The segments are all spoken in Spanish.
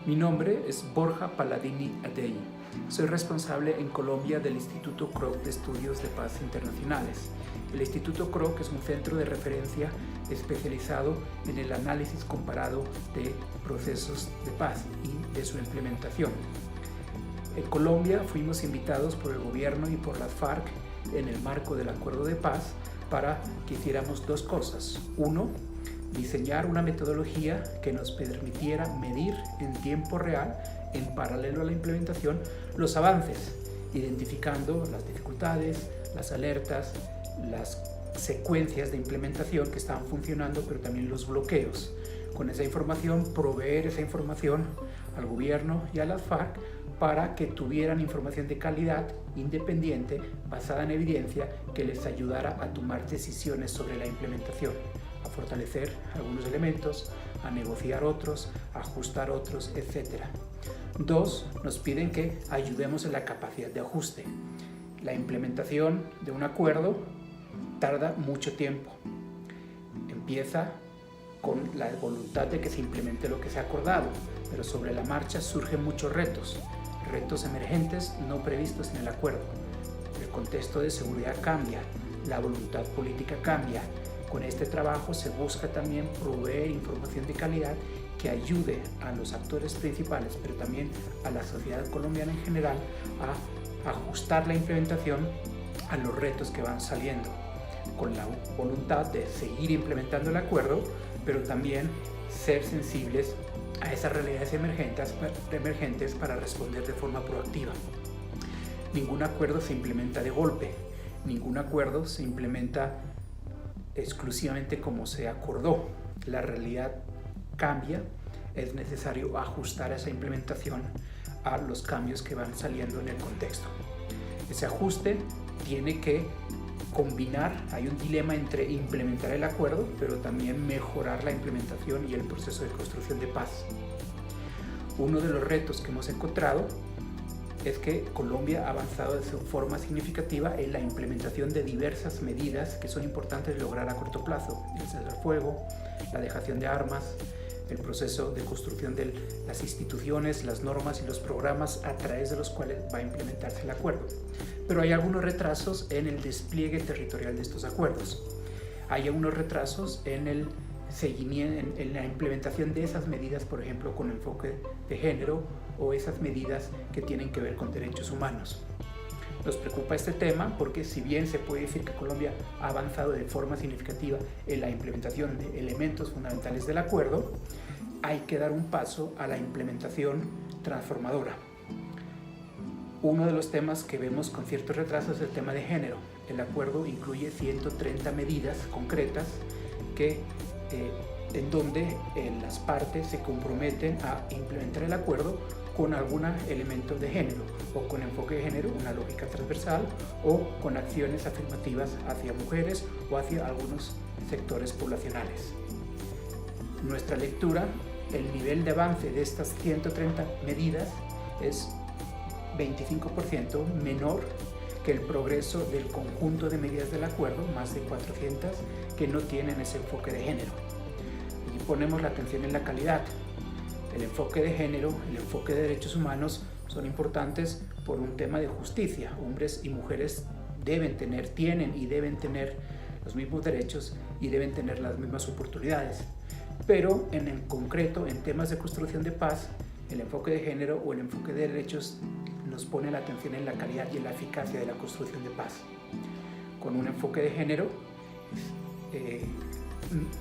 Mi nombre es Borja Palladini Adey. Soy responsable en Colombia del Instituto Kroc de Estudios de Paz Internacionales. El Instituto Kroc es un centro de referencia especializado en el análisis comparado de procesos de paz y de su implementación. En Colombia fuimos invitados por el gobierno y por las FARC en el marco del Acuerdo de Paz para que hiciéramos dos cosas. Uno, diseñar una metodología que nos permitiera medir en tiempo real, en paralelo a la implementación, los avances, identificando las dificultades, las alertas, las secuencias de implementación que estaban funcionando, pero también los bloqueos. Con esa información, proveer esa información al gobierno y a las FARC para que tuvieran información de calidad, independiente, basada en evidencia, que les ayudara a tomar decisiones sobre la implementación, a fortalecer algunos elementos, a negociar otros, a ajustar otros, etc. Dos, nos piden que ayudemos en la capacidad de ajuste. La implementación de un acuerdo tarda mucho tiempo. Empieza con la voluntad de que se implemente lo que se ha acordado, pero sobre la marcha surgen muchos retos emergentes no previstos en el acuerdo. El contexto de seguridad cambia, la voluntad política cambia. Con este trabajo se busca también proveer información de calidad que ayude a los actores principales, pero también a la sociedad colombiana en general, a ajustar la implementación a los retos que van saliendo, con la voluntad de seguir implementando el acuerdo, pero también ser sensibles a esas realidades emergentes para responder de forma proactiva. Ningún acuerdo se implementa de golpe, ningún acuerdo se implementa exclusivamente como se acordó. La realidad cambia, es necesario ajustar esa implementación a los cambios que van saliendo en el contexto. Ese ajuste tiene que combinar, hay un dilema entre implementar el acuerdo, pero también mejorar la implementación y el proceso de construcción de paz. Uno de los retos que hemos encontrado es que Colombia ha avanzado de forma significativa en la implementación de diversas medidas que son importantes de lograr a corto plazo: el cese al fuego, la dejación de armas, el proceso de construcción de las instituciones, las normas y los programas a través de los cuales va a implementarse el acuerdo. Pero hay algunos retrasos en el despliegue territorial de estos acuerdos. Hay algunos retrasos en el seguimiento, en la implementación de esas medidas, por ejemplo, con enfoque de género, o esas medidas que tienen que ver con derechos humanos. Nos preocupa este tema porque, si bien se puede decir que Colombia ha avanzado de forma significativa en la implementación de elementos fundamentales del acuerdo, hay que dar un paso a la implementación transformadora. Uno de los temas que vemos con ciertos retrasos es el tema de género. El acuerdo incluye 130 medidas concretas en donde las partes se comprometen a implementar el acuerdo con algún elemento de género, o con enfoque de género, una lógica transversal, o con acciones afirmativas hacia mujeres o hacia algunos sectores poblacionales. Nuestra lectura, el nivel de avance de estas 130 medidas es 25% menor que el progreso del conjunto de medidas del acuerdo, más de 400, que no tienen ese enfoque de género. Y ponemos la atención en la calidad. El enfoque de género, el enfoque de derechos humanos son importantes por un tema de justicia. Hombres y mujeres tienen y deben tener los mismos derechos y deben tener las mismas oportunidades. Pero en el concreto, en temas de construcción de paz, el enfoque de género o el enfoque de derechos nos pone la atención en la calidad y en la eficacia de la construcción de paz. Con un enfoque de género,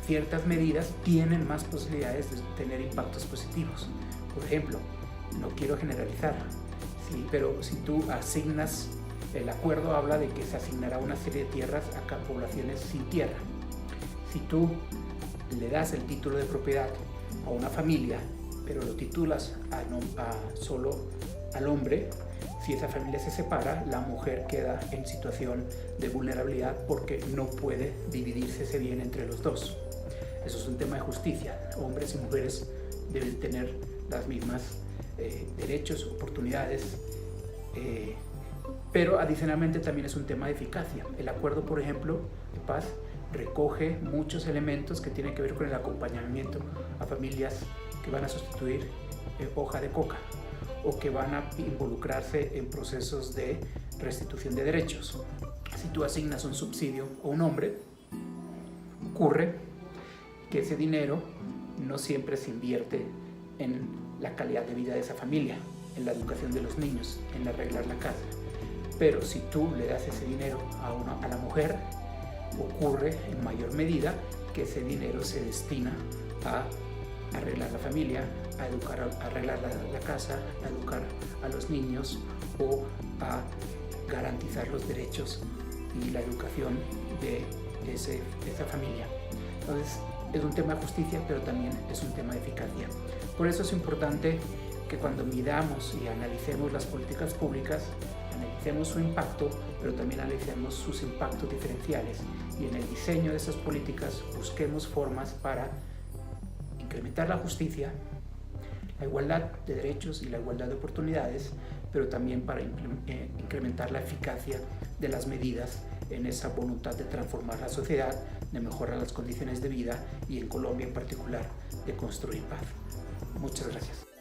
ciertas medidas tienen más posibilidades de tener impactos positivos. Por ejemplo, no quiero generalizar, ¿sí? Pero si tú asignas, el acuerdo habla de que se asignará una serie de tierras a poblaciones sin tierra. Si tú le das el título de propiedad a una familia, pero lo titulas solo al hombre, si esa familia se separa, la mujer queda en situación de vulnerabilidad porque no puede dividirse ese bien entre los dos. Eso es un tema de justicia. Hombres y mujeres deben tener las mismas derechos, oportunidades, pero adicionalmente también es un tema de eficacia. El acuerdo, por ejemplo, de paz recoge muchos elementos que tienen que ver con el acompañamiento a familias que van a sustituir hoja de coca o que van a involucrarse en procesos de restitución de derechos. Si tú asignas un subsidio a un hombre, ocurre que ese dinero no siempre se invierte en la calidad de vida de esa familia, en la educación de los niños, en arreglar la casa. Pero si tú le das ese dinero a la mujer, ocurre en mayor medida que ese dinero se destina a arreglar la familia, a arreglar la casa, a educar a los niños o a garantizar los derechos y la educación de esa familia. Entonces, es un tema de justicia, pero también es un tema de eficacia. Por eso es importante que cuando midamos y analicemos las políticas públicas, analicemos su impacto, pero también analicemos sus impactos diferenciales. Y en el diseño de esas políticas busquemos formas para incrementar la justicia, la igualdad de derechos y la igualdad de oportunidades, pero también para incrementar la eficacia de las medidas en esa voluntad de transformar la sociedad, de mejorar las condiciones de vida y en Colombia en particular de construir paz. Muchas gracias.